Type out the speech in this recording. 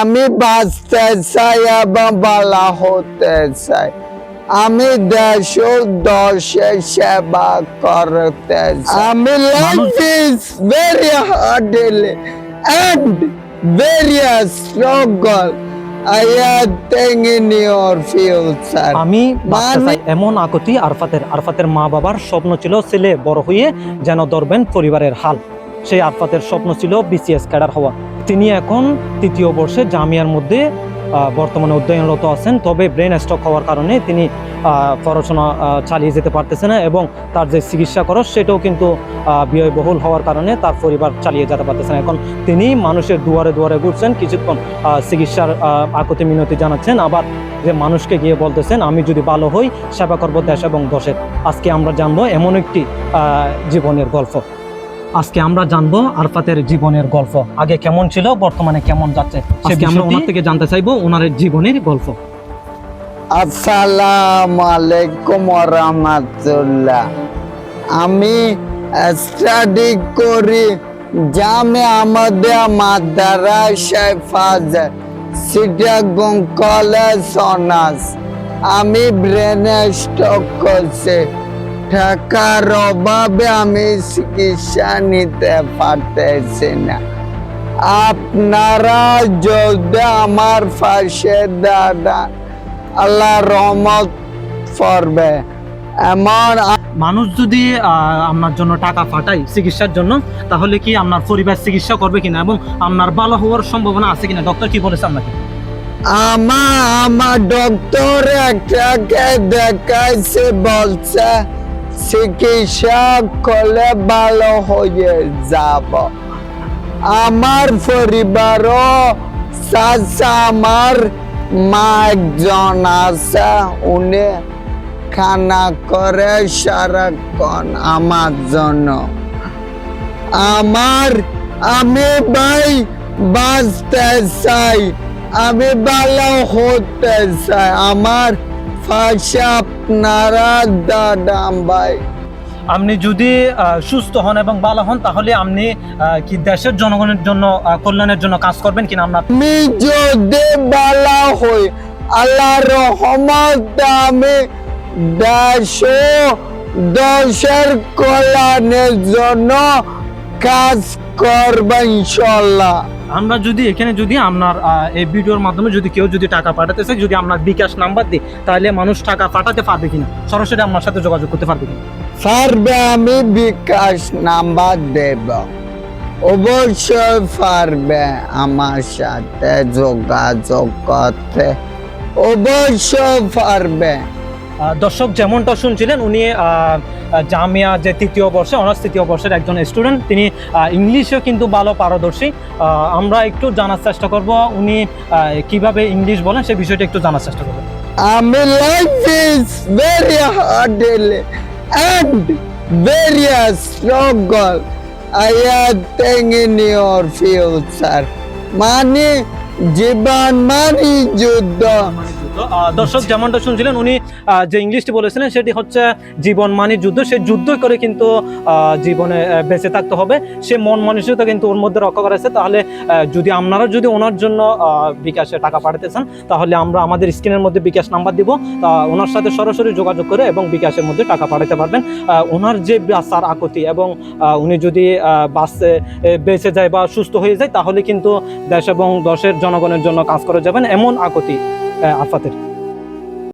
আমি বাঁচতে চাই এবং ভালো হতে চাই। আমি দেশ ও দশের সেবা করতে চাই। আমি life is very hardly and very struggle. I am thinking your future. আমি বাঁচতে চাই এমন আকুতি আরফাতের মা বাবার স্বপ্ন ছিল ছেলে বড় হয়ে যেন ধরবেন পরিবারের হাল। সেই আরফাতের স্বপ্ন ছিল বিসিএস ক্যাডার হওয়া। তিনি এখন ৩য় বর্ষে জামিয়ার মধ্যে বর্তমানে অধ্যয়নরত আছেন। তবে ব্রেন স্ট্রোক হওয়ার কারণে তিনি পড়াশোনা চালিয়ে যেতে পারতেছে না এবং তার যে চিকিৎসা খরচ সেটাও কিন্তু ব্যয়বহুল হওয়ার কারণে তার পরিবার চালিয়ে যেতে পারতেছে না। এখন তিনি মানুষের দুয়ারে দুয়ারে ঘুরছেন, কিছুক্ষণ চিকিৎসার আকুতি মিনতি জানাচ্ছেন, আবার যে মানুষকে গিয়ে বলতেছেন আমি যদি ভালো হই সেবা করব দেশ এবং দশের। আজকে আমরা জানবো এমন একটি জীবনের গল্প। আজকে আমরা জানবো আরফাতের জীবনের গল্প, আগে কেমন ছিল বর্তমানে কেমন যাচ্ছে। আজকে আমরা ওনার থেকে জানতে চাইবো ওনার জীবনের গল্প। আসসালামু আলাইকুম ওয়া রাহমাতুল্লাহ। আমি স্টাডি করি জামিয়া আহমদিয়া মাদ্রাসায় ফাজিল চিটাগং কলেজ অনার্স। আমি ব্রেন স্ট্রোক করছি। টাকার অভাবে আমি চিকিৎসা নিতে পারতেছি না। আপনারা যদি আমার পাশে দাঁড়ান আল্লাহ রহমত করবে। এমন মানুষ যদি আপনার জন্য টাকা পাঠায় চিকিৎসার জন্য, তাহলে কি আপনার পরিবার চিকিৎসা করবে কিনা এবং আপনার ভালো হওয়ার সম্ভাবনা আছে কিনা? ডক্টর কি বলেছে আপনাকে? আমার ডক্টর একটাকে দেখাইছে, বলছে চিকিৎসা করলে ভালো হয়ে যাব। আমার পরিবারও চাচা, আমার মা একজন আছে, উনি খানা করে সারাক্ষণ আমার জন্য। আমি ভাই বাঁচতে চাই, আমি ভালো হতে চাই। আমার পাশে আপনারা দাঁড়ান ভাই। আপনি যদি সুস্থ হন এবং ভালো হন, তাহলে আপনি কি দেশের জনগণের জন্য কল্যাণের জন্য কাজ করবেন কিনা? আমি যদি ভালো হই আল্লাহর রহমত আমি দেশ ও দশের কল্যাণের জন্য কাজ করব ইনশাআল্লাহ। আমরা যদি এখানে যদি আপনার এই ভিডিওর মাধ্যমে যদি কেউ যদি টাকা পাঠাতে চায়, যদি আপনার বিকাশ নাম্বার দিই, তাহলে মানুষ টাকা পাঠাতে পারবে কিনা, সরাসরি আপনার সাথে যোগাযোগ করতে পারবে কিনা? পারবে। আমি বিকাশ নাম্বার দেব, অবশ্যই পারবে আমার সাথে যোগাযোগ করতে, অবশ্যই পারবে। দর্শক যেমনটা শুনছিলেন, উনি জামিয়া যে ৩য় বর্ষে অনার্স ৩য় বর্ষের একজন স্টুডেন্ট। তিনি ইংলিশেও কিন্তু ভালো পারদর্শী। আমরা একটু জানার চেষ্টা করব উনি কিভাবে ইংলিশ বলেন, সেই বিষয়টা একটু জানার চেষ্টা করব। আমি life is very hardly and very struggle. I am thinking your future. মানে জীবন মানে যুদ্ধ। দর্শক যেমনটা শুনছিলেন, উনি যে ইংলিশটি বলেছিলেন সেটি হচ্ছে জীবন মানে যুদ্ধ। সে যুদ্ধ করে কিন্তু জীবনে বেঁচে থাকতে হবে, সে মন মানসিকতা কিন্তু ওর মধ্যে রক্ষা করেছে। তাহলে যদি আপনারা যদি ওনার জন্য বিকাশে টাকা পাঠাতে চান, তাহলে আমরা আমাদের স্ক্রিনের মধ্যে বিকাশ নাম্বার দিব, ওনার সাথে সরাসরি যোগাযোগ করে এবং বিকাশের মধ্যে টাকা পাঠাতে পারবেন। ওনার যে বাঁচার আকুতি এবং উনি যদি বেঁচে যায় বা সুস্থ হয়ে যায়, তাহলে কিন্তু দেশ এবং দশের জনগণের জন্য কাজ করে যাবেন, এমন আকুতি আরফাতের।